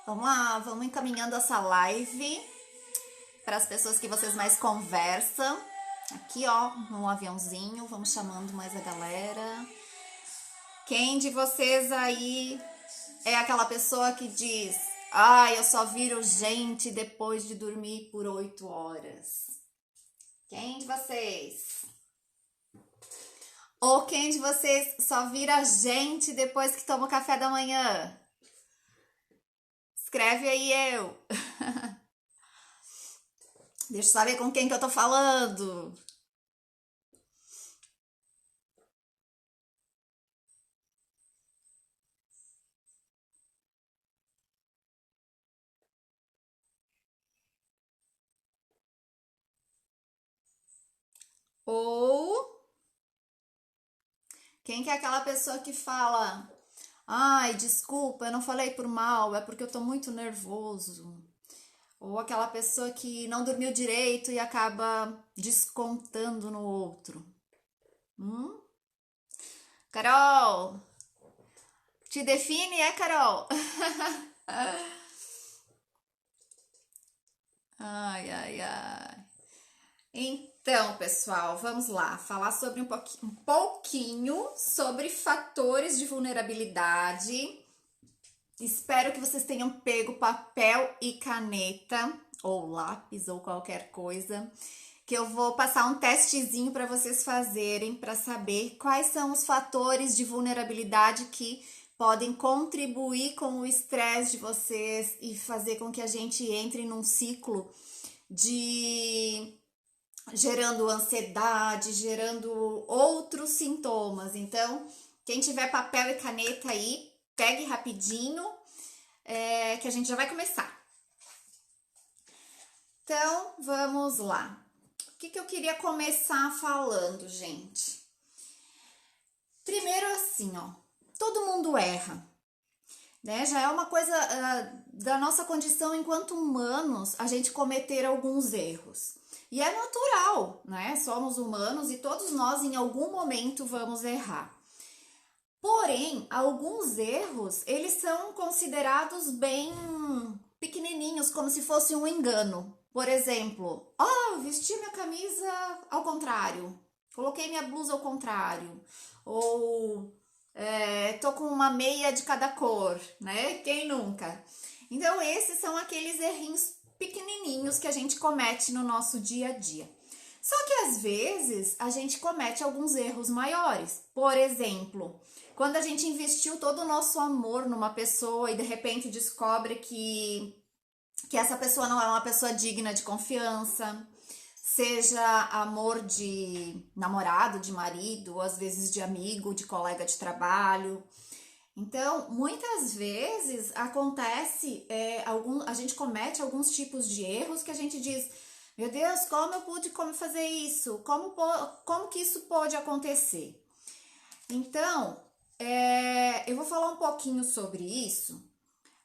Vamos lá, vamos encaminhando essa live para as pessoas que vocês mais conversam. Aqui, ó, no aviãozinho, vamos chamando mais a galera. Quem de vocês aí é aquela pessoa que diz: eu só viro gente depois de dormir por 8 horas? Quem de vocês? Ou quem de vocês só vira gente depois que toma o café da manhã? Escreve aí eu. Deixa eu saber com quem que eu tô falando. Ou quem que é aquela pessoa que fala: ai, desculpa, eu não falei por mal, é porque eu tô muito nervoso. Ou aquela pessoa que não dormiu direito e acaba descontando no outro. Hum? Carol, te define, Carol? Ai, ai, ai. Então, pessoal, vamos lá falar sobre um pouquinho sobre fatores de vulnerabilidade. Espero que vocês tenham pego papel e caneta, ou lápis, ou qualquer coisa, que eu vou passar um testezinho para vocês fazerem para saber quais são os fatores de vulnerabilidade que podem contribuir com o estresse de vocês e fazer com que a gente entre num ciclo de gerando ansiedade, gerando outros sintomas. Então, quem tiver papel e caneta aí, pegue rapidinho, que a gente já vai começar. Então, vamos lá. O que eu queria começar falando, gente? Primeiro assim, ó, todo mundo erra, né? Já é uma coisa da nossa condição enquanto humanos a gente cometer alguns erros. E é natural, né? Somos humanos e todos nós em algum momento vamos errar. Porém, alguns erros, eles são considerados bem pequenininhos, como se fosse um engano. Por exemplo, vesti minha camisa ao contrário, coloquei minha blusa ao contrário, ou tô com uma meia de cada cor, né? Quem nunca? Então, esses são aqueles errinhos pequenininhos que a gente comete no nosso dia a dia. Só que às vezes a gente comete alguns erros maiores. Por exemplo, quando a gente investiu todo o nosso amor numa pessoa e de repente descobre que essa pessoa não é uma pessoa digna de confiança, seja amor de namorado, de marido, ou às vezes de amigo, de colega de trabalho. Então, muitas vezes acontece, a gente comete alguns tipos de erros que a gente diz: meu Deus, como eu pude fazer isso? Como que isso pode acontecer? Então, eu vou falar um pouquinho sobre isso,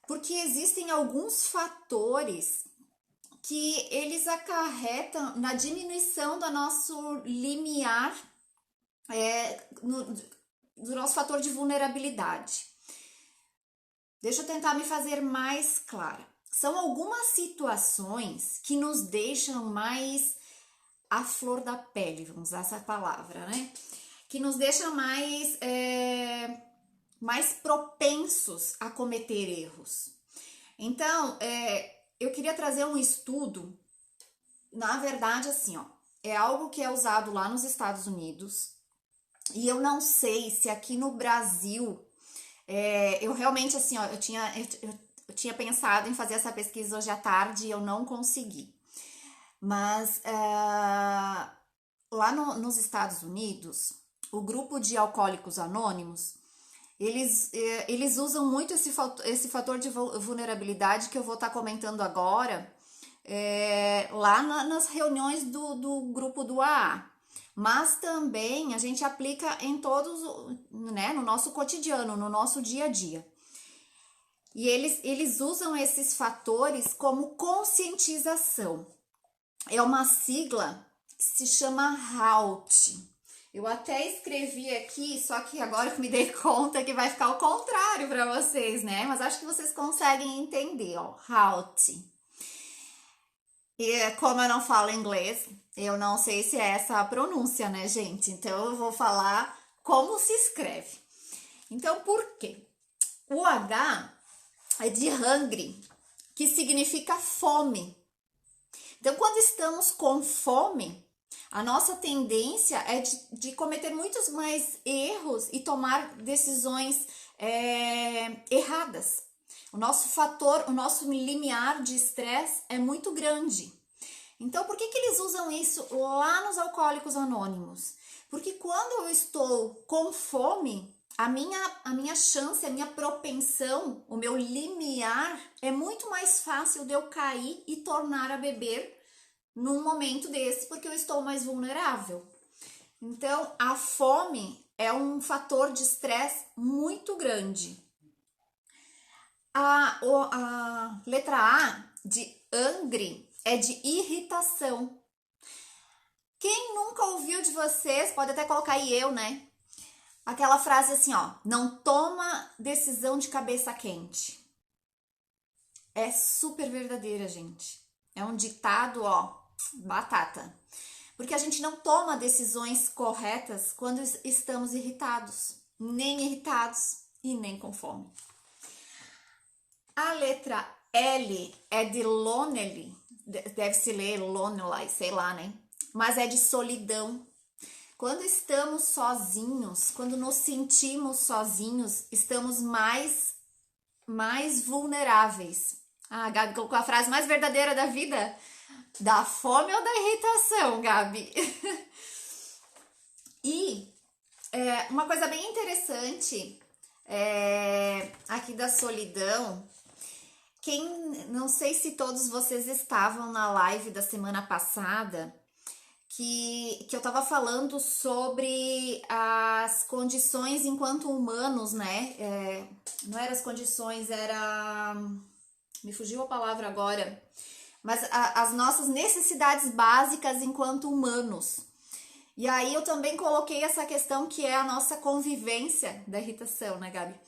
porque existem alguns fatores que eles acarretam na diminuição do nosso limiar, do nosso fator de vulnerabilidade. Deixa eu tentar me fazer mais clara. São algumas situações que nos deixam mais à flor da pele, vamos usar essa palavra, né? Que nos deixam mais propensos a cometer erros. Então, eu queria trazer um estudo, na verdade, assim, ó, é algo que é usado lá nos Estados Unidos, e eu não sei se aqui no Brasil, eu realmente, assim, ó, eu tinha pensado em fazer essa pesquisa hoje à tarde e eu não consegui. Mas lá nos Estados Unidos, o grupo de alcoólicos anônimos, eles usam muito esse fator de vulnerabilidade que eu vou estar comentando agora, lá nas reuniões do grupo do AA. Mas também a gente aplica em todos, né, no nosso cotidiano, no nosso dia a dia. E eles usam esses fatores como conscientização. É uma sigla que se chama HALT. Eu até escrevi aqui, só que agora que me dei conta que vai ficar o contrário para vocês, né? Mas acho que vocês conseguem entender, ó. Halt. E como eu não falo inglês, eu não sei se é essa a pronúncia, né, gente? Então eu vou falar como se escreve. Então, por quê? O H é de hungry, que significa fome. Então, quando estamos com fome, a nossa tendência é de cometer muitos mais erros e tomar decisões erradas. O nosso limiar de estresse é muito grande. Então, por que eles usam isso lá nos Alcoólicos Anônimos? Porque quando eu estou com fome, a minha chance, a minha propensão, o meu limiar é muito mais fácil de eu cair e tornar a beber num momento desse, porque eu estou mais vulnerável. Então, a fome é um fator de estresse muito grande. A letra A de angry é de irritação. Quem nunca ouviu de vocês, pode até colocar aí eu, né? Aquela frase assim, ó, não toma decisão de cabeça quente. É super verdadeira, gente. É um ditado, ó, batata. Porque a gente não toma decisões corretas quando estamos irritados. Nem irritados e nem com fome. A letra L é de lonely, deve se ler lonely, sei lá, né? Mas é de solidão. Quando estamos sozinhos, quando nos sentimos sozinhos, estamos mais vulneráveis. Ah, a Gabi colocou a frase mais verdadeira da vida. Da fome ou da irritação, Gabi? E uma coisa bem interessante aqui da solidão. Não sei se todos vocês estavam na live da semana passada, que eu tava falando sobre as condições enquanto humanos, né? Não eram as condições, me fugiu a palavra agora, mas as nossas necessidades básicas enquanto humanos. E aí eu também coloquei essa questão que é a nossa convivência da irritação, né, Gabi?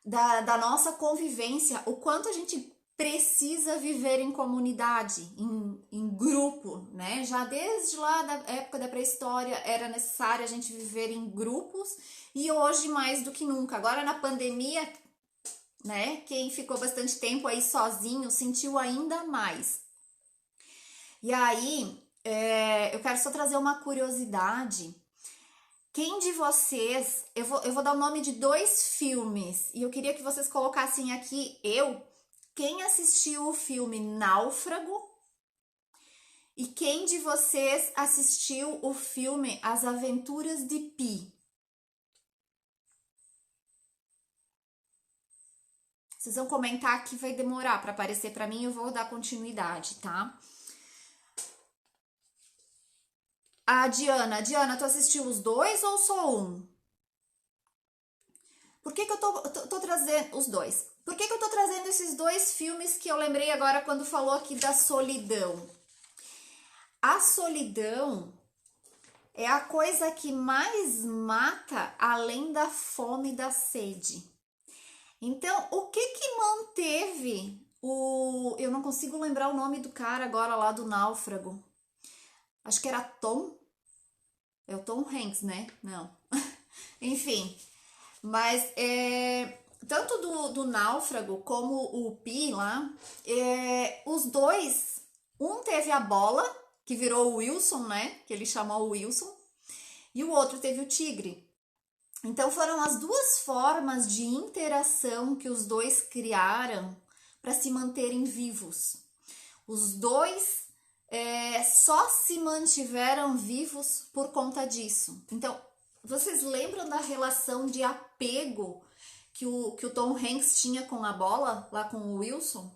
Da nossa convivência, o quanto a gente precisa viver em comunidade, em grupo, né? Já desde lá da época da pré-história era necessário a gente viver em grupos e hoje mais do que nunca. Agora na pandemia, né? Quem ficou bastante tempo aí sozinho sentiu ainda mais. E aí, eu quero só trazer uma curiosidade. Quem de vocês, eu vou dar o nome de 2 filmes e eu queria que vocês colocassem aqui quem assistiu o filme Náufrago e quem de vocês assistiu o filme As Aventuras de Pi. Vocês vão comentar que vai demorar para aparecer para mim, eu vou dar continuidade, tá? A Diana, tu assistiu os 2 ou só um? Por que eu tô trazendo os 2? Por que eu tô trazendo esses 2 filmes que eu lembrei agora quando falou aqui da solidão? A solidão é a coisa que mais mata além da fome e da sede. Então, o que manteve eu não consigo lembrar o nome do cara agora lá do Náufrago. Acho que era Tom. É o Tom Hanks, né? Não. Enfim, mas tanto do Náufrago como o Pi lá, os 2, um teve a bola, que virou o Wilson, né? Que ele chamou o Wilson, e o outro teve o tigre. Então foram as 2 formas de interação que os 2 criaram para se manterem vivos. Os 2 só se mantiveram vivos por conta disso. Então, vocês lembram da relação de apego que o Tom Hanks tinha com a bola, lá com o Wilson?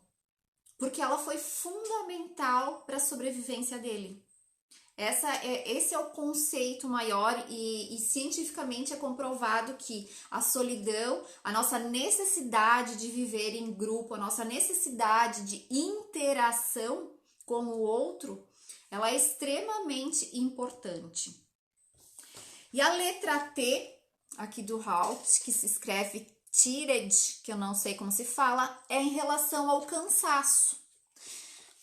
Porque ela foi fundamental para a sobrevivência dele. Esse é o conceito maior e cientificamente é comprovado que a solidão, a nossa necessidade de viver em grupo, a nossa necessidade de interação com o outro, ela é extremamente importante. E a letra T, aqui do Halt, que se escreve tired, que eu não sei como se fala, é em relação ao cansaço.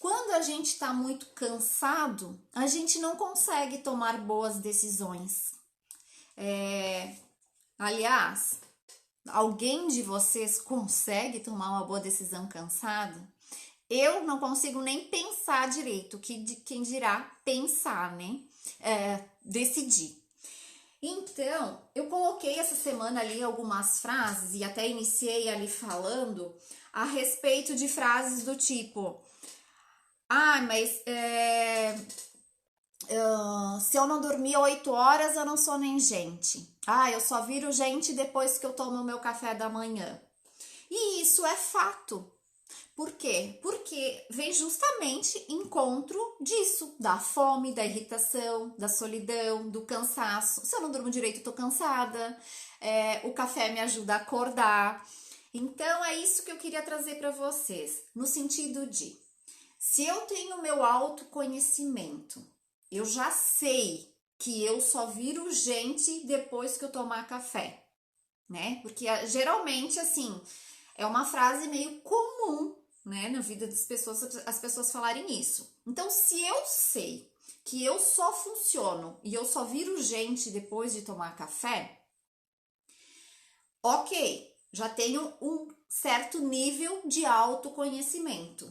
Quando a gente está muito cansado, a gente não consegue tomar boas decisões. Aliás, alguém de vocês consegue tomar uma boa decisão cansado? Eu não consigo nem pensar direito, quem dirá pensar, né? Decidir. Então, eu coloquei essa semana ali algumas frases e até iniciei ali falando a respeito de frases do tipo: mas se eu não dormir 8 horas, eu não sou nem gente. Eu só viro gente depois que eu tomo o meu café da manhã. E isso é fato. Por quê? Porque vem justamente encontro disso, da fome, da irritação, da solidão, do cansaço. Se eu não durmo direito, eu tô cansada. O café me ajuda a acordar. Então, é isso que eu queria trazer para vocês, no sentido de, se eu tenho meu autoconhecimento, eu já sei que eu só viro gente depois que eu tomar café, né? Porque geralmente, assim, é uma frase meio comum, né, na vida das pessoas, as pessoas falarem isso. Então, se eu sei que eu só funciono e eu só viro gente depois de tomar café, ok, já tenho um certo nível de autoconhecimento.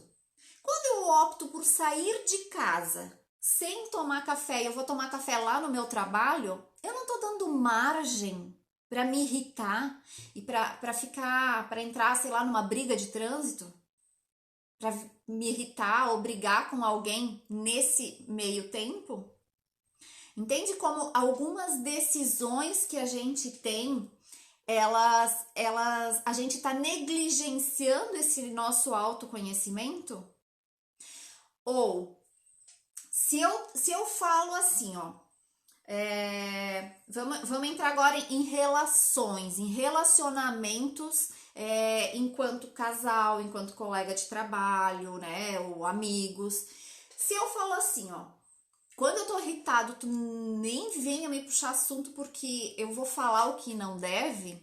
Quando eu opto por sair de casa sem tomar café e eu vou tomar café lá no meu trabalho, eu não tô dando margem para me irritar e para entrar, sei lá, numa briga de trânsito, para me irritar ou brigar com alguém nesse meio tempo? Entende como algumas decisões que a gente tem, a gente está negligenciando esse nosso autoconhecimento? Ou se eu falo assim, vamos entrar agora em relações, em relacionamentos, enquanto casal, enquanto colega de trabalho, né, ou amigos. Se eu falo assim, quando eu tô irritado, tu nem venha me puxar assunto porque eu vou falar o que não deve.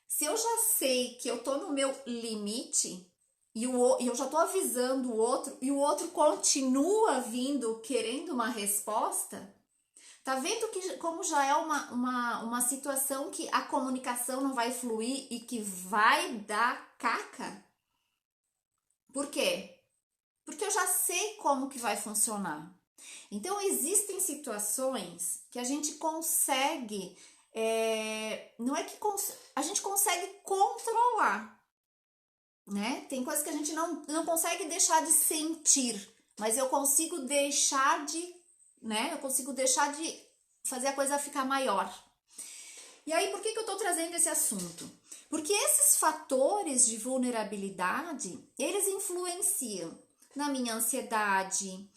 Se eu já sei que eu tô no meu limite e eu já tô avisando o outro e o outro continua vindo querendo uma resposta, tá vendo que como já é uma situação que a comunicação não vai fluir e que vai dar caca? Por quê? Porque eu já sei como que vai funcionar. Então, existem situações que a gente consegue, não é que a gente consegue controlar, né? Tem coisas que a gente não consegue deixar de sentir, mas eu consigo deixar de, né? Eu consigo deixar de fazer a coisa ficar maior. E aí, por que eu tô trazendo esse assunto? Porque esses fatores de vulnerabilidade, eles influenciam na minha ansiedade.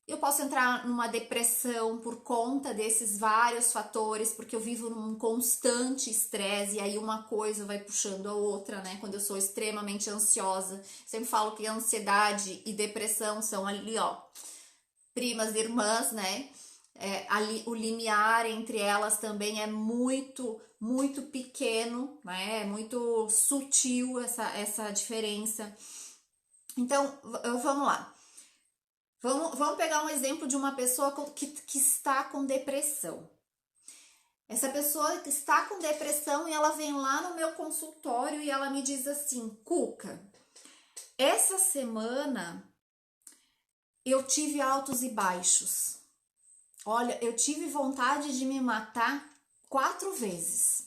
Eu posso entrar numa depressão por conta desses vários fatores, porque eu vivo num constante estresse e aí uma coisa vai puxando a outra, né? Quando eu sou extremamente ansiosa, sempre falo que ansiedade e depressão são ali, primas irmãs, né? Ali o limiar entre elas também é muito, muito pequeno, né? É muito sutil essa diferença. Então, vamos lá. Vamos pegar um exemplo de uma pessoa que está com depressão. Essa pessoa que está com depressão e ela vem lá no meu consultório e ela me diz assim: Cuca, essa semana eu tive altos e baixos. Olha, eu tive vontade de me matar 4 vezes.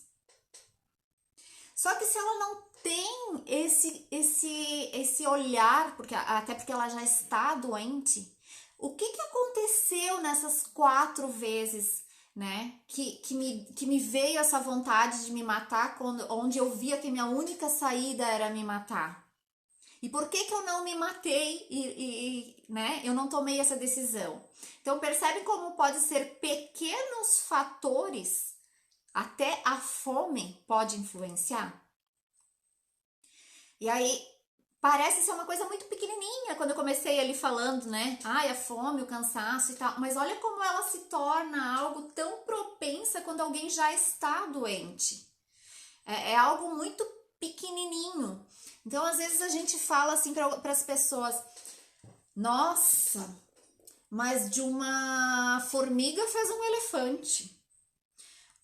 Só que se ela não tem esse olhar, até porque ela já está doente, o que aconteceu nessas 4 vezes, né? Que me veio essa vontade de me matar, onde eu via que minha única saída era me matar? E por que eu não me matei né? Eu não tomei essa decisão? Então percebe como pode ser pequenos fatores, até a fome pode influenciar? E aí, parece ser uma coisa muito pequenininha quando eu comecei ali falando, né? Ai, a fome, o cansaço e tal. Mas olha como ela se torna algo tão propensa quando alguém já está doente. É algo muito pequenininho. Então, às vezes a gente fala assim para as pessoas: nossa, mas de uma formiga fez um elefante.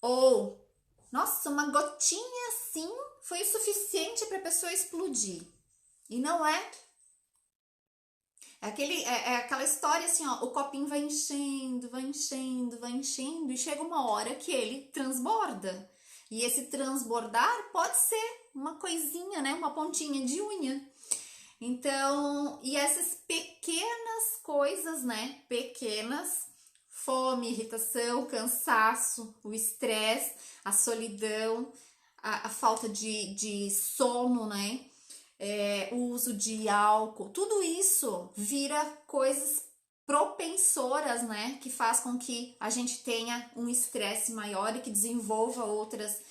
Ou, nossa, uma gotinha assim foi o suficiente para a pessoa explodir. E não é. É aquela história assim, ó, o copinho vai enchendo, vai enchendo, vai enchendo, e chega uma hora que ele transborda. E esse transbordar pode ser uma coisinha, né? Uma pontinha de unha. Então, e essas pequenas coisas, né? Pequenas, fome, irritação, cansaço, o estresse, a solidão, a falta de sono, né? O uso de álcool, tudo isso vira coisas propensoras, né? Que faz com que a gente tenha um estresse maior e que desenvolva outras,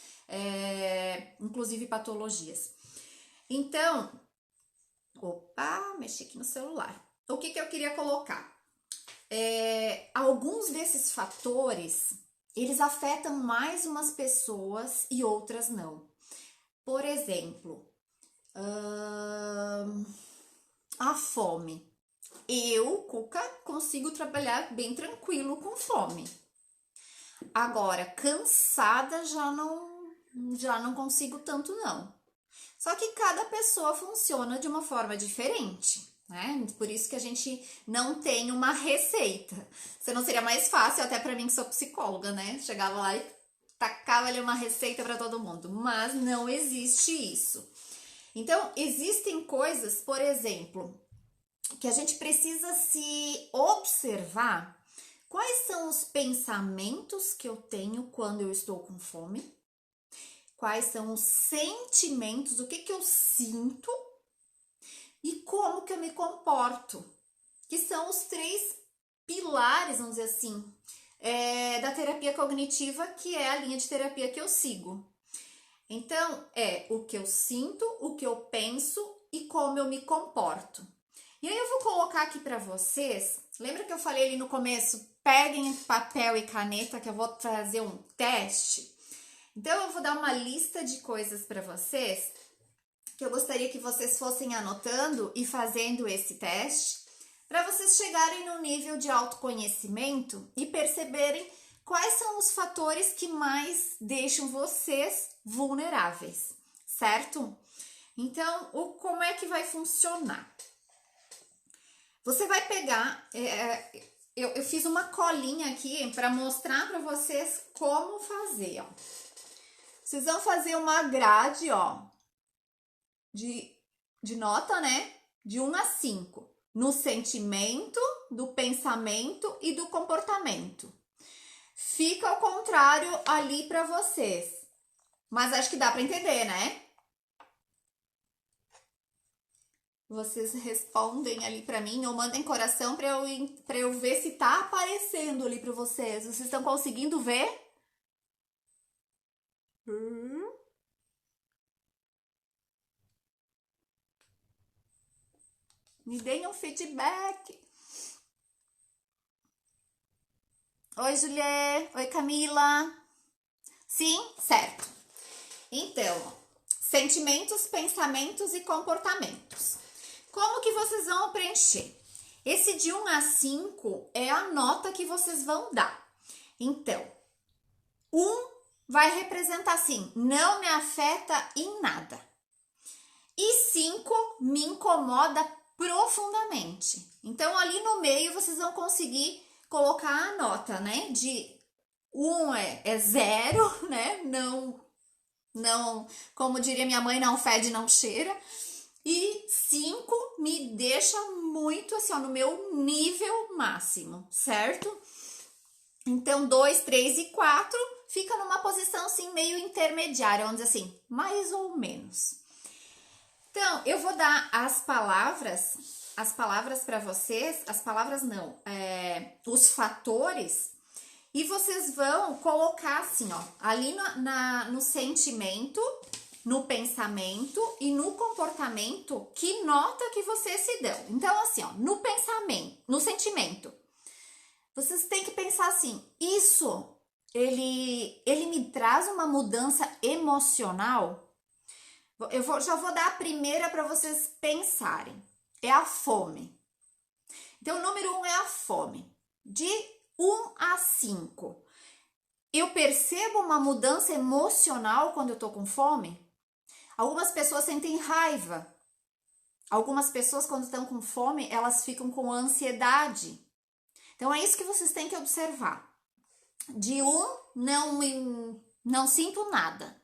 inclusive patologias. Então, opa, mexi aqui no celular. O que eu queria colocar? Alguns desses fatores, eles afetam mais umas pessoas e outras não. Por exemplo, a fome. Eu, Cuca, consigo trabalhar bem tranquilo com fome. Agora, cansada já não consigo tanto não. Só que cada pessoa funciona de uma forma diferente, né? Por isso que a gente não tem uma receita. Senão seria mais fácil, até para mim que sou psicóloga, né? Chegava lá e tacava ali uma receita para todo mundo. Mas não existe isso. Então, existem coisas, por exemplo, que a gente precisa se observar. Quais são os pensamentos que eu tenho quando eu estou com fome? Quais são os sentimentos, o que eu sinto e como que eu me comporto? Que são os 3 pilares, vamos dizer assim, da terapia cognitiva, que é a linha de terapia que eu sigo. Então, o que eu sinto, o que eu penso e como eu me comporto. E aí eu vou colocar aqui para vocês, lembra que eu falei ali no começo, peguem papel e caneta que eu vou fazer um teste? Então, eu vou dar uma lista de coisas para vocês, que eu gostaria que vocês fossem anotando e fazendo esse teste, para vocês chegarem no nível de autoconhecimento e perceberem quais são os fatores que mais deixam vocês vulneráveis, certo? Então, como é que vai funcionar? Você vai pegar, eu fiz uma colinha aqui para mostrar para vocês como fazer, ó. Vocês vão fazer uma grade, ó, de nota, né? De 1 a 5, no sentimento, do pensamento e do comportamento. Fica ao contrário ali para vocês. Mas acho que dá para entender, né? Vocês respondem ali para mim ou mandem coração para eu ver se tá aparecendo ali para vocês. Vocês estão conseguindo ver? Me deem um feedback. Oi, Juliê. Oi, Camila. Sim? Certo. Então, sentimentos, pensamentos e comportamentos. Como que vocês vão preencher? Esse de 1 a 5 é a nota que vocês vão dar. Então, 1 vai representar assim, não me afeta em nada. E 5 me incomoda profundamente. Então, ali no meio, vocês vão conseguir colocar a nota, né? De 1 é 0, né? Não, como diria minha mãe, não fede, não cheira. E 5 me deixa muito assim, ó, no meu nível máximo, certo? Então, 2, 3 e 4 fica numa posição assim meio intermediária, vamos dizer assim, mais ou menos. Então, eu vou dar as palavras para vocês, as palavras não, os fatores, e vocês vão colocar assim, ó, ali no sentimento, no pensamento e no comportamento, que nota que você se deu. Então, assim, ó, no pensamento, no sentimento, vocês têm que pensar assim, isso, ele me traz uma mudança emocional? Já vou dar a primeira para vocês pensarem. É a fome. Então, o número 1 é a fome. De 1 a 5. Eu percebo uma mudança emocional quando eu tô com fome? Algumas pessoas sentem raiva. Algumas pessoas, quando estão com fome, elas ficam com ansiedade. Então, é isso que vocês têm que observar. De 1, não sinto nada.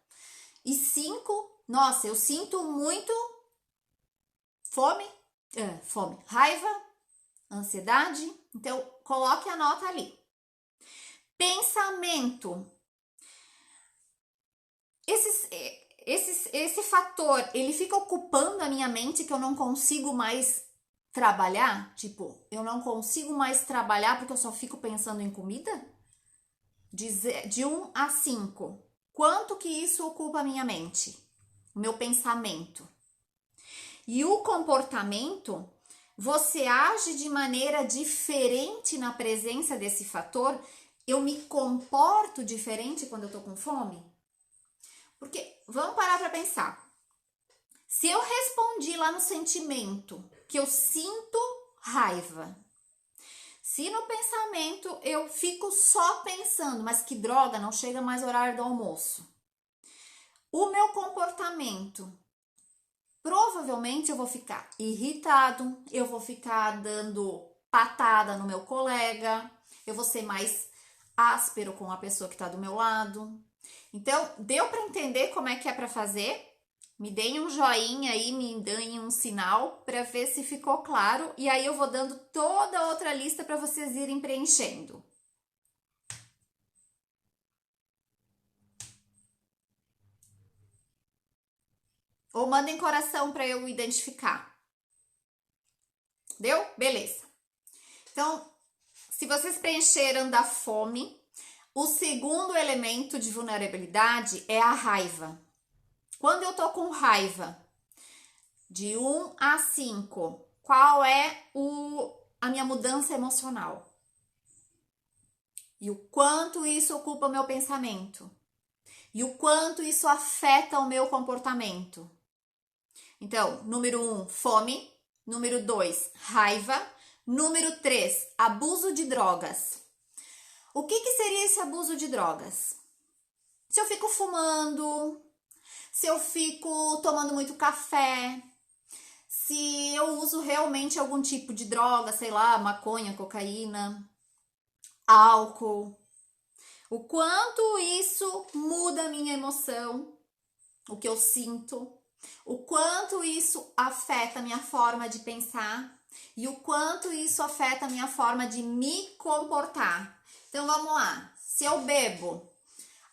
E 5, nossa, eu sinto muito fome, raiva, ansiedade. Então, coloque a nota ali. Pensamento. Esse fator, ele fica ocupando a minha mente que eu não consigo mais trabalhar? Tipo, eu não consigo mais trabalhar porque eu só fico pensando em comida? De 1 a 5. Quanto que isso ocupa a minha mente? O meu pensamento. E o comportamento, você age de maneira diferente na presença desse fator? Eu me comporto diferente quando eu tô com fome? Porque, vamos parar para pensar. Se eu respondi lá no sentimento que eu sinto raiva, se no pensamento eu fico só pensando, mas que droga, não chega mais o horário do almoço. O meu comportamento, provavelmente eu vou ficar irritado, eu vou ficar dando patada no meu colega, eu vou ser mais áspero com a pessoa que está do meu lado. Então, deu para entender como é que é para fazer? Me deem um joinha aí, me deem um sinal para ver se ficou claro. E aí eu vou dando toda outra lista para vocês irem preenchendo. Ou mandem coração para eu identificar. Deu? Beleza. Então, se vocês preencheram da fome, o segundo elemento de vulnerabilidade é a raiva. Quando eu tô com raiva, de 1 a 5, qual é a minha mudança emocional? E o quanto isso ocupa o meu pensamento? E o quanto isso afeta o meu comportamento? Então, número 1, fome. Número 2, raiva. Número 3, abuso de drogas. O que seria esse abuso de drogas? Se eu fico fumando, se eu fico tomando muito café, se eu uso realmente algum tipo de droga, sei lá, maconha, cocaína, álcool. O quanto isso muda a minha emoção, o que eu sinto, o quanto isso afeta a minha forma de pensar e o quanto isso afeta a minha forma de me comportar. Então vamos lá. Se eu bebo,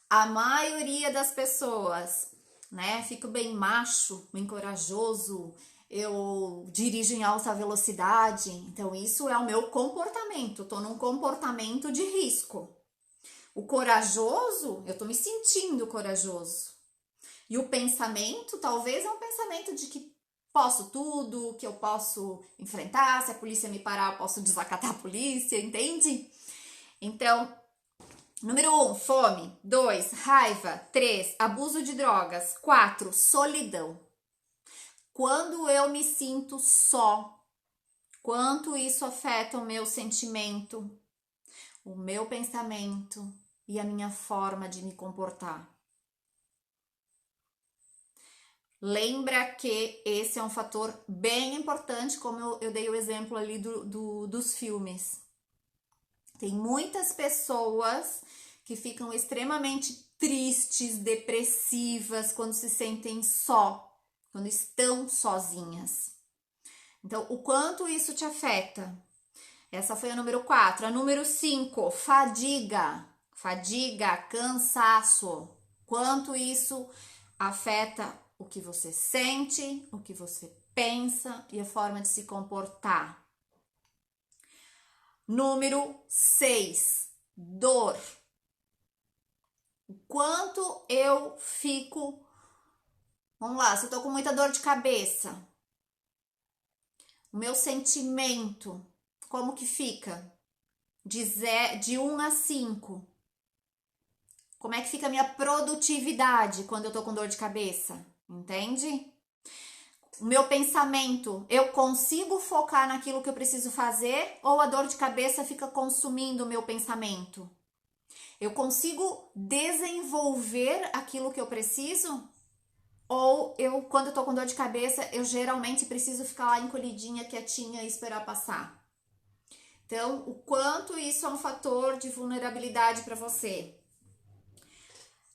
a maioria das pessoas, né, fico bem macho, bem corajoso, eu dirijo em alta velocidade, então isso é o meu comportamento, tô num comportamento de risco. O corajoso, eu tô me sentindo corajoso. E o pensamento, talvez é um pensamento de que posso tudo, que eu posso enfrentar, se a polícia me parar, eu posso desacatar a polícia, entende? Então, número 1, fome. 2, raiva. 3, abuso de drogas. 4, solidão. Quando eu me sinto só, quanto isso afeta o meu sentimento, o meu pensamento e a minha forma de me comportar. Lembra que esse é um fator bem importante, como eu dei o exemplo ali dos filmes. Tem muitas pessoas que ficam extremamente tristes, depressivas, quando se sentem só, quando estão sozinhas. Então, o quanto isso te afeta? Essa foi a número 4. A número 5, fadiga. Fadiga, cansaço. Quanto isso afeta o que você sente, o que você pensa e a forma de se comportar. Número 6, dor. O quanto eu fico Vamos lá, se eu tô com muita dor de cabeça, o meu sentimento, como que fica? De 1 a 5. Como é que fica a minha produtividade quando eu tô com dor de cabeça? Entende? O meu pensamento, eu consigo focar naquilo que eu preciso fazer ou a dor de cabeça fica consumindo o meu pensamento? Eu consigo desenvolver aquilo que eu preciso? Ou eu, quando eu tô com dor de cabeça, eu geralmente preciso ficar lá encolhidinha, quietinha e esperar passar? Então, o quanto isso é um fator de vulnerabilidade para você?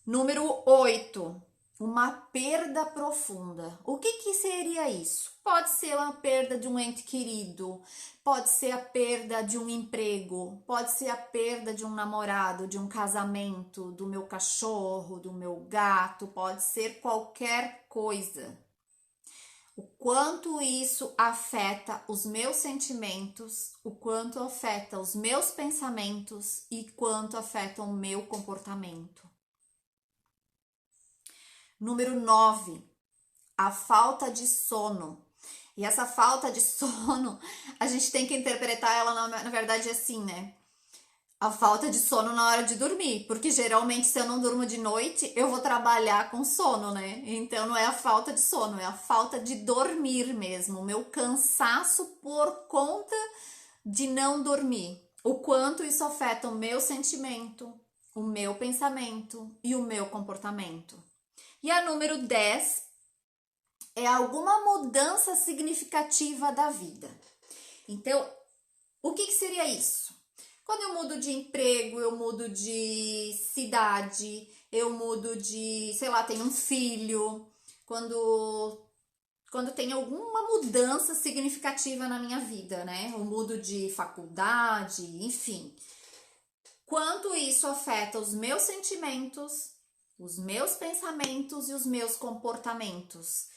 Número 8, uma perda profunda. O que seria isso? Pode ser uma perda de um ente querido, pode ser a perda de um emprego, pode ser a perda de um namorado, de um casamento, do meu cachorro, do meu gato, pode ser qualquer coisa. O quanto isso afeta os meus sentimentos, o quanto afeta os meus pensamentos e quanto afeta o meu comportamento. Número 9, a falta de sono. E essa falta de sono, a gente tem que interpretar ela na verdade assim, né? A falta de sono na hora de dormir, porque geralmente se eu não durmo de noite, eu vou trabalhar com sono, né? Então não é a falta de sono, é a falta de dormir mesmo, o meu cansaço por conta de não dormir. O quanto isso afeta o meu sentimento, o meu pensamento e o meu comportamento. E a número 10 é alguma mudança significativa da vida. Então, o que seria isso? Quando eu mudo de emprego, eu mudo de cidade, eu mudo de, sei lá, tenho um filho, quando tem alguma mudança significativa na minha vida, né? Eu mudo de faculdade, enfim. Quanto isso afeta os meus sentimentos, os meus pensamentos e os meus comportamentos.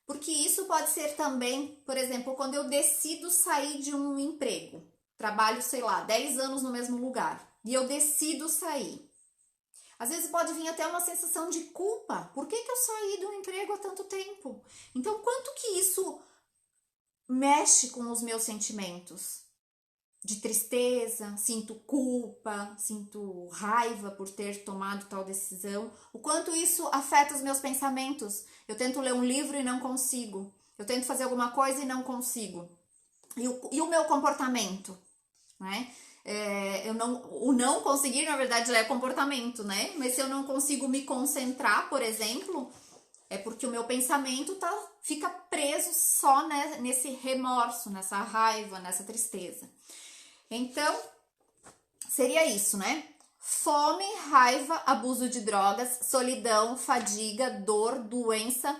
Porque isso pode ser também, por exemplo, quando eu decido sair de um emprego. Trabalho, sei lá, 10 anos no mesmo lugar e eu decido sair. Às vezes pode vir até uma sensação de culpa. Por que eu saí do emprego há tanto tempo? Então, quanto que isso mexe com os meus sentimentos? De tristeza, sinto culpa, sinto raiva por ter tomado tal decisão. O quanto isso afeta os meus pensamentos. Eu tento ler um livro e não consigo. Eu tento fazer alguma coisa e não consigo. E o meu comportamento, né? O não conseguir, na verdade, já é comportamento, né? Mas se eu não consigo me concentrar, por exemplo, é porque o meu pensamento fica preso só, né, nesse remorso, nessa raiva, nessa tristeza. Então, seria isso, né? Fome, raiva, abuso de drogas, solidão, fadiga, dor, doença,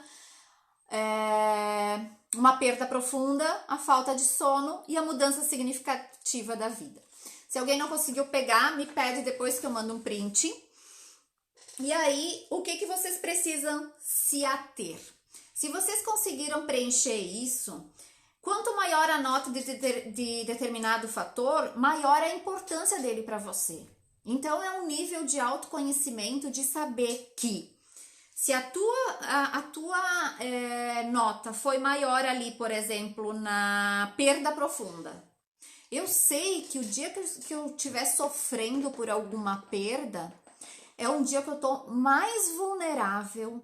uma perda profunda, a falta de sono e a mudança significativa da vida. Se alguém não conseguiu pegar, me pede depois que eu mando um print. E aí, o que vocês precisam se ater? Se vocês conseguiram preencher isso, quanto maior a nota de determinado fator, maior a importância dele para você. Então, é um nível de autoconhecimento de saber que se a tua nota foi maior ali, por exemplo, na perda profunda, eu sei que o dia que eu estiver sofrendo por alguma perda, é um dia que eu tô mais vulnerável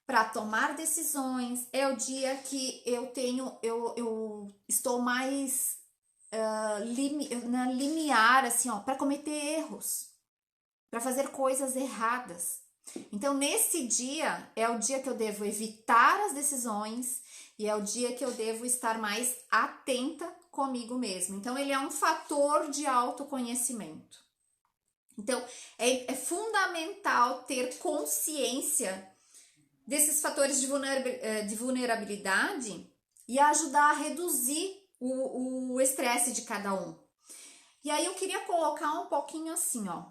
para tomar decisões, é o dia que eu estou mais na limiar, assim, ó, para cometer erros, para fazer coisas erradas. Então, nesse dia, é o dia que eu devo evitar as decisões e é o dia que eu devo estar mais atenta comigo mesmo. Então, ele é um fator de autoconhecimento. Então, é fundamental ter consciência desses fatores de vulnerabilidade e ajudar a reduzir o estresse de cada um. E aí eu queria colocar um pouquinho assim, ó.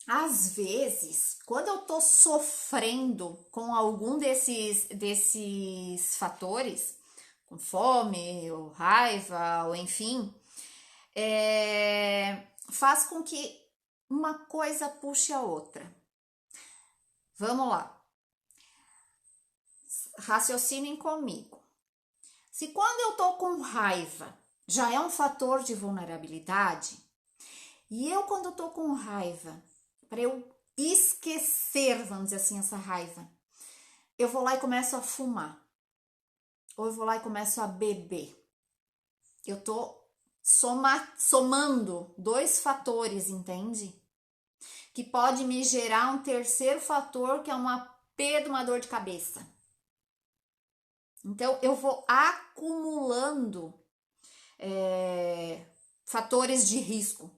Às vezes, quando eu tô sofrendo com algum desses fatores, com fome, ou raiva, ou enfim, faz com que uma coisa puxe a outra. Vamos lá. raciocinem comigo. Se quando eu tô com raiva já é um fator de vulnerabilidade, e eu quando eu tô com raiva, para eu esquecer, vamos dizer assim, essa raiva, eu vou lá e começo a fumar, ou eu vou lá e começo a beber. Eu tô somando dois fatores, entende? Que pode me gerar um terceiro fator, que é uma perda, uma dor de cabeça. Então, eu vou acumulando fatores de risco.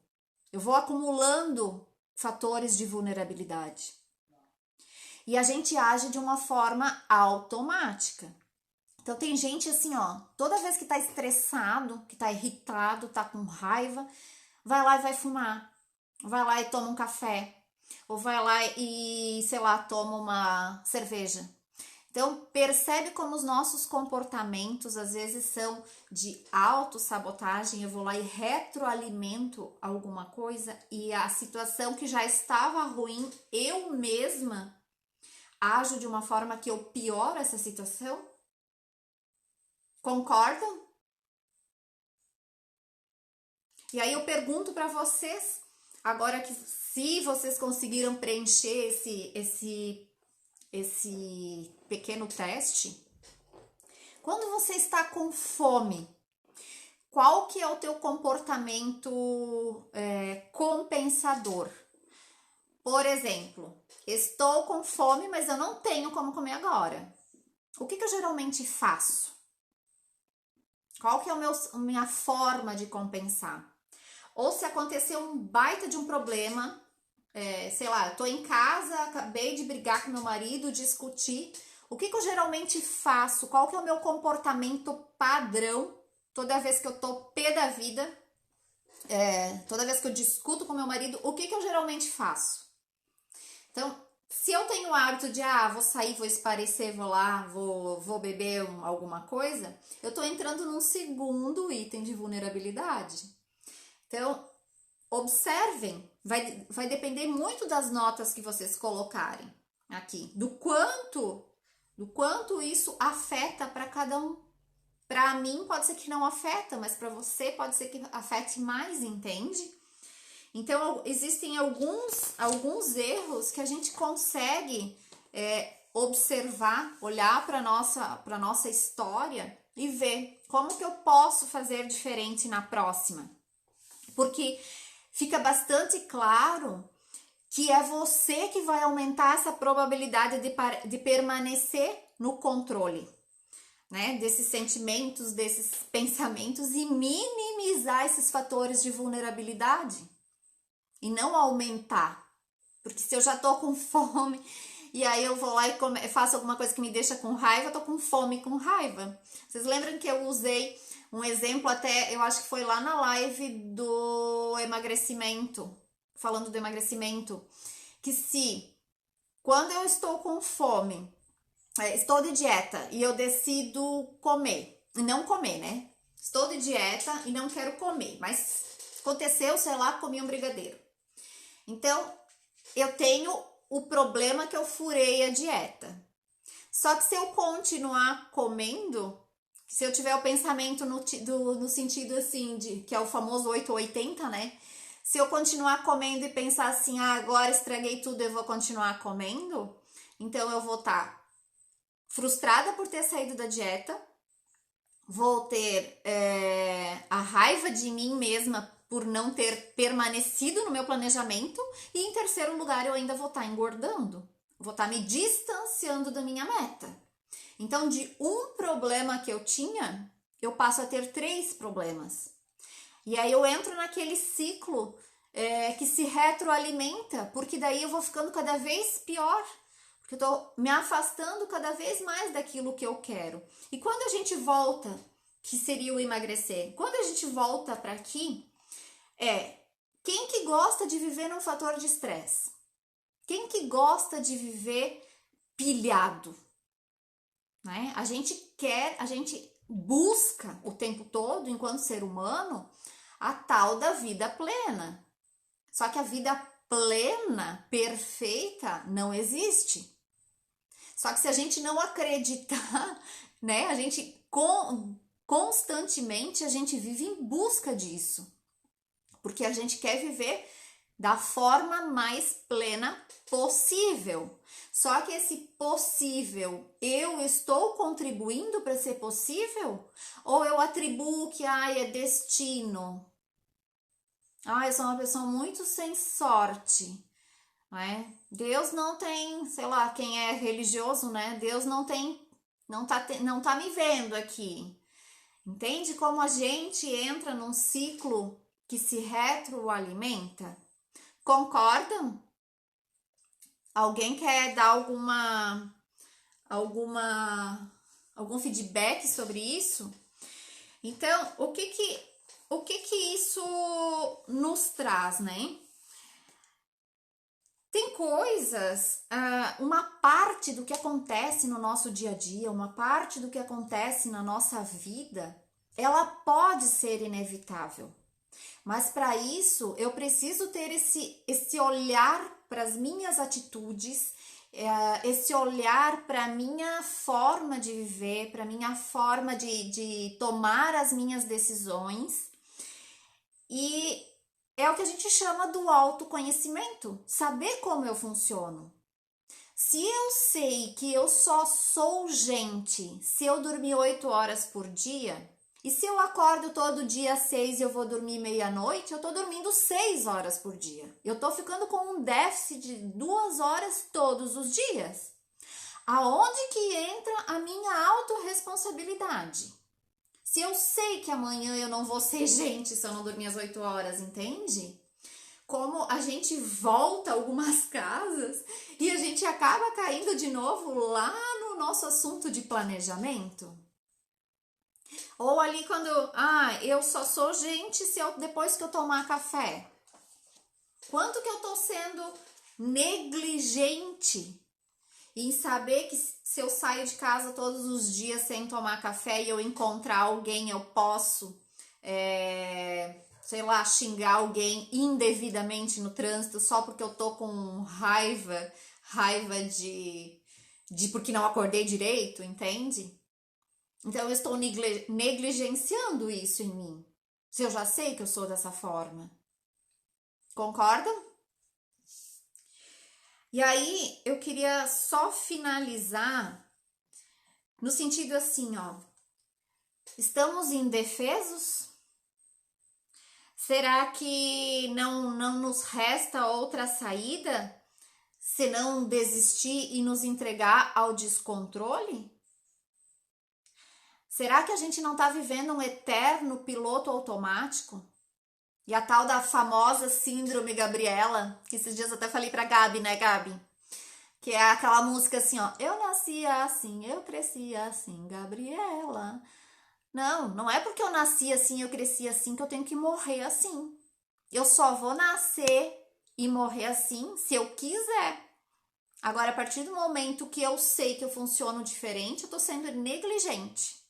Eu vou acumulando fatores de vulnerabilidade. E a gente age de uma forma automática. Então, tem gente assim, ó, toda vez que tá estressado, que tá irritado, tá com raiva, vai lá e vai fumar. Vai lá e toma um café. Ou vai lá e, sei lá, toma uma cerveja. Então, percebe como os nossos comportamentos às vezes são de autossabotagem. Eu vou lá e retroalimento alguma coisa e a situação que já estava ruim, eu mesma ajo de uma forma que eu pioro essa situação. Concordam? E aí eu pergunto para vocês, agora que se vocês conseguiram preencher esse pequeno teste, quando você está com fome, qual que é o teu comportamento compensador? Por exemplo, estou com fome, mas eu não tenho como comer agora. O que eu geralmente faço? Qual que é a minha forma de compensar? Ou se aconteceu um baita de um problema, sei lá, eu tô em casa, acabei de brigar com meu marido, discutir. O que eu geralmente faço? Qual que é o meu comportamento padrão toda vez que eu tô pé da vida? Toda vez que eu discuto com meu marido, o que eu geralmente faço? Então, se eu tenho o hábito de, vou sair, vou esparecer, vou lá, vou beber alguma coisa, eu tô entrando num segundo item de vulnerabilidade. Então, observem, vai depender muito das notas que vocês colocarem aqui, do quanto isso afeta para cada um. Para mim pode ser que não afeta, mas para você pode ser que afete mais, entende? Então, existem alguns erros que a gente consegue observar, olhar para nossa história e ver como que eu posso fazer diferente na próxima. Porque fica bastante claro que é você que vai aumentar essa probabilidade de permanecer no controle, né? Desses sentimentos, desses pensamentos e minimizar esses fatores de vulnerabilidade e não aumentar. Porque se eu já tô com fome e aí eu vou lá e faço alguma coisa que me deixa com raiva, eu tô com fome e com raiva. Vocês lembram que eu usei um exemplo até, eu acho que foi lá na live do emagrecimento, falando do emagrecimento, que se quando eu estou com fome, estou de dieta e eu decido comer, não comer, né? Estou de dieta e não quero comer, mas aconteceu, sei lá, comi um brigadeiro. Então, eu tenho o problema que eu furei a dieta. Só que se eu continuar comendo, se eu tiver o pensamento no sentido assim, que é o famoso 8 ou 80, né? Se eu continuar comendo e pensar assim, agora estraguei tudo, eu vou continuar comendo, então eu vou estar frustrada por ter saído da dieta, vou ter a raiva de mim mesma por não ter permanecido no meu planejamento e em terceiro lugar eu ainda vou estar engordando, vou estar me distanciando da minha meta. Então, de um problema que eu tinha, eu passo a ter 3 problemas. E aí eu entro naquele ciclo que se retroalimenta, porque daí eu vou ficando cada vez pior, porque eu tô me afastando cada vez mais daquilo que eu quero. E quando a gente volta, que seria o emagrecer, quando a gente volta para aqui, quem que gosta de viver num fator de estresse? Quem que gosta de viver pilhado? Né? A gente busca o tempo todo, enquanto ser humano, a tal da vida plena. Só que a vida plena, perfeita, não existe. Só que se a gente não acreditar, né, a gente constantemente a gente vive em busca disso, porque a gente quer viver da forma mais plena possível. Só que esse possível, eu estou contribuindo para ser possível? Ou eu atribuo que é destino? Eu sou uma pessoa muito sem sorte, né? Deus não tem, sei lá, quem é religioso, né? Deus não tem, não tá me vendo aqui. Entende como a gente entra num ciclo que se retroalimenta? Concordam? Alguém quer dar algum feedback sobre isso? Então, o que que isso nos traz, né? Tem coisas, uma parte do que acontece no nosso dia a dia, uma parte do que acontece na nossa vida, ela pode ser inevitável. Mas para isso, eu preciso ter esse olhar para as minhas atitudes, esse olhar para a minha forma de viver, para a minha forma de tomar as minhas decisões. E é o que a gente chama do autoconhecimento, saber como eu funciono. Se eu sei que eu só sou gente se eu dormir 8 horas por dia, e se eu acordo todo dia às 6 e eu vou dormir meia-noite, eu tô dormindo 6 horas por dia. Eu tô ficando com um déficit de 2 horas todos os dias. Aonde que entra a minha autorresponsabilidade? Se eu sei que amanhã eu não vou ser gente se eu não dormir às 8 horas, entende? Como a gente volta algumas casas e a gente acaba caindo de novo lá no nosso assunto de planejamento. Ou ali quando, eu só sou gente se eu depois que eu tomar café. Quanto que eu tô sendo negligente em saber que se eu saio de casa todos os dias sem tomar café e eu encontrar alguém, eu posso, sei lá, xingar alguém indevidamente no trânsito só porque eu tô com raiva de porque não acordei direito, entende? Então eu estou negligenciando isso em mim. Se eu já sei que eu sou dessa forma. Concordam? E aí eu queria só finalizar no sentido assim, ó. Estamos indefesos? Será que não nos resta outra saída senão desistir e nos entregar ao descontrole? Será que a gente não está vivendo um eterno piloto automático? E a tal da famosa síndrome Gabriela, que esses dias eu até falei pra Gabi, né, Gabi? Que é aquela música assim, ó. Eu nasci assim, eu cresci assim, Gabriela. Não é porque eu nasci assim, eu cresci assim, que eu tenho que morrer assim. Eu só vou nascer e morrer assim se eu quiser. Agora, a partir do momento que eu sei que eu funciono diferente, eu tô sendo negligente.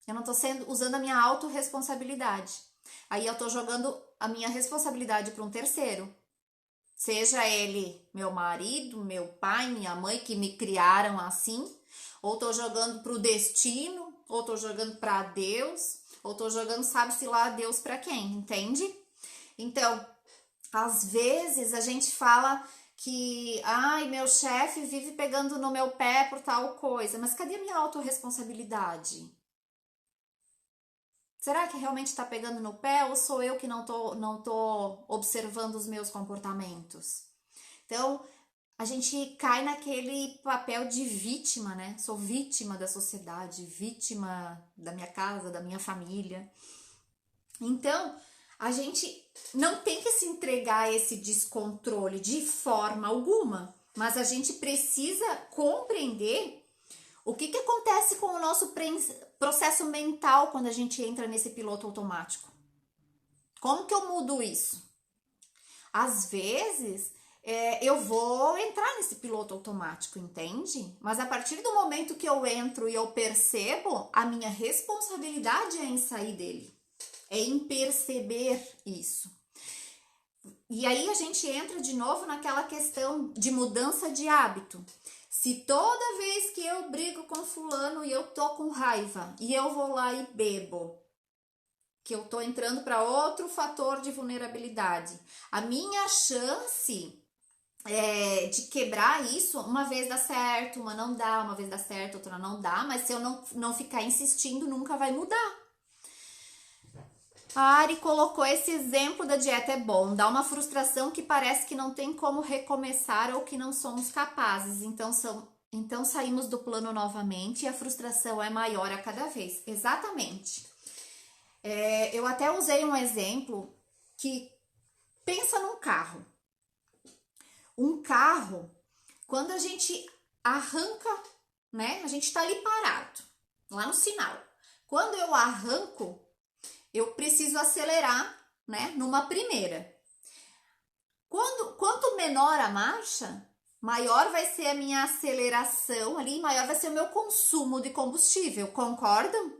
Eu não tô usando a minha autorresponsabilidade. Aí eu tô jogando a minha responsabilidade para um terceiro. Seja ele meu marido, meu pai, minha mãe, que me criaram assim, ou tô jogando pro destino, ou tô jogando para Deus, ou tô jogando sabe-se lá Deus para quem, entende? Então, às vezes a gente fala que, meu chefe vive pegando no meu pé por tal coisa, mas cadê a minha autorresponsabilidade? Será que realmente está pegando no pé ou sou eu que não tô observando os meus comportamentos? Então, a gente cai naquele papel de vítima, né? Sou vítima da sociedade, vítima da minha casa, da minha família. Então, a gente não tem que se entregar a esse descontrole de forma alguma, mas a gente precisa compreender o que acontece com o nosso processo mental quando a gente entra nesse piloto automático. Como que eu mudo isso? Às vezes, eu vou entrar nesse piloto automático, entende? Mas a partir do momento que eu entro e eu percebo, a minha responsabilidade é em sair dele. É em perceber isso. E aí a gente entra de novo naquela questão de mudança de hábito. Se toda vez que eu brigo com fulano e eu tô com raiva e eu vou lá e bebo, que eu tô entrando para outro fator de vulnerabilidade, a minha chance de quebrar isso, uma vez dá certo, uma não dá, uma vez dá certo, outra não dá, mas se eu não ficar insistindo, nunca vai mudar. A Ari colocou esse exemplo da dieta é bom, dá uma frustração que parece que não tem como recomeçar ou que não somos capazes, então saímos do plano novamente e a frustração é maior a cada vez. Exatamente. Eu até usei um exemplo que pensa num carro. Um carro, quando a gente arranca, né? A gente tá ali parado, lá no sinal. Quando eu arranco, eu preciso acelerar, né? Numa primeira. Quanto menor a marcha, maior vai ser a minha aceleração ali, maior vai ser o meu consumo de combustível, concordam?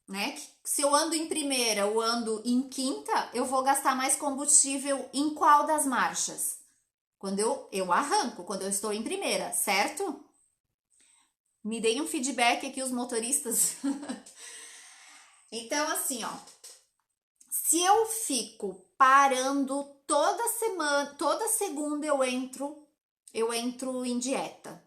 Né? Se eu ando em primeira ou ando em quinta, eu vou gastar mais combustível em qual das marchas? Quando eu arranco, quando eu estou em primeira, certo? Me deem um feedback aqui os motoristas. Então, assim, ó. Se eu fico parando toda semana, toda segunda eu entro em dieta.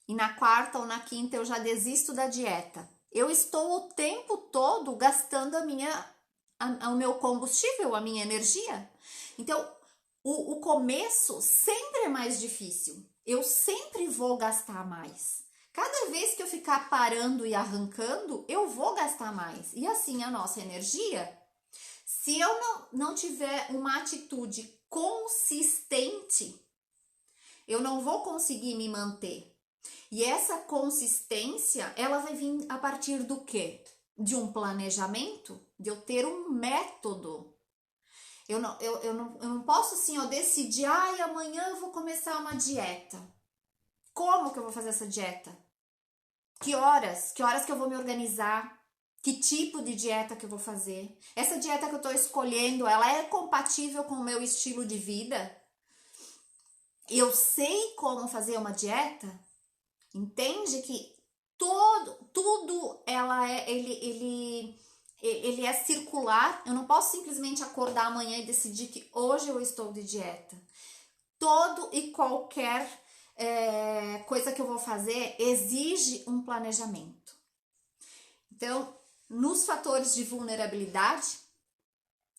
E na quarta ou na quinta eu já desisto da dieta. Eu estou o tempo todo gastando o meu combustível, a minha energia. Então, o começo sempre é mais difícil. Eu sempre vou gastar mais. Cada vez que eu ficar parando e arrancando, eu vou gastar mais. E assim a nossa energia, se eu não tiver uma atitude consistente, eu não vou conseguir me manter. E essa consistência, ela vai vir a partir do quê? De um planejamento, de eu ter um método. Eu não posso assim, ó, decidir, amanhã eu vou começar uma dieta. Como que eu vou fazer essa dieta? Que horas que eu vou me organizar? Que tipo de dieta que eu vou fazer? Essa dieta que eu tô escolhendo, ela é compatível com o meu estilo de vida? Eu sei como fazer uma dieta? Entende que tudo ele é circular. Eu não posso simplesmente acordar amanhã e decidir que hoje eu estou de dieta. Todo e qualquer coisa que eu vou fazer exige um planejamento. Então, nos fatores de vulnerabilidade,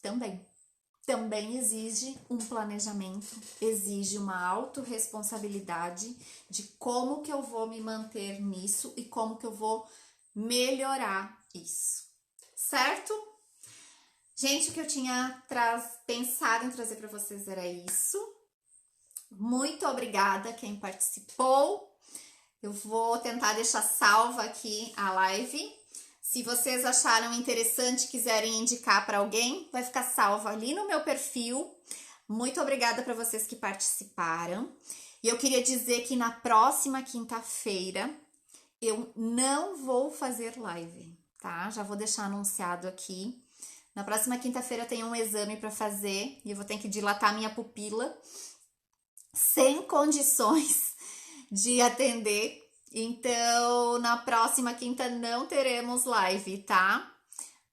também exige um planejamento, exige uma autorresponsabilidade de como que eu vou me manter nisso e como que eu vou melhorar isso, certo? Gente, o que eu tinha pensado em trazer para vocês era isso. Muito obrigada quem participou. Eu vou tentar deixar salva aqui a live. Se vocês acharam interessante e quiserem indicar para alguém, vai ficar salvo ali no meu perfil. Muito obrigada para vocês que participaram. E eu queria dizer que na próxima quinta-feira eu não vou fazer live, tá? Já vou deixar anunciado aqui. Na próxima quinta-feira eu tenho um exame para fazer e eu vou ter que dilatar minha pupila sem condições de atender. Então, na próxima quinta não teremos live, tá?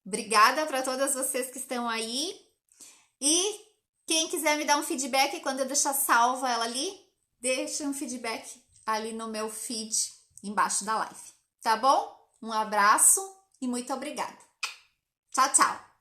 Obrigada para todas vocês que estão aí. E quem quiser me dar um feedback quando eu deixar salva ela ali, deixa um feedback ali no meu feed embaixo da live, tá bom? Um abraço e muito obrigada. Tchau, tchau!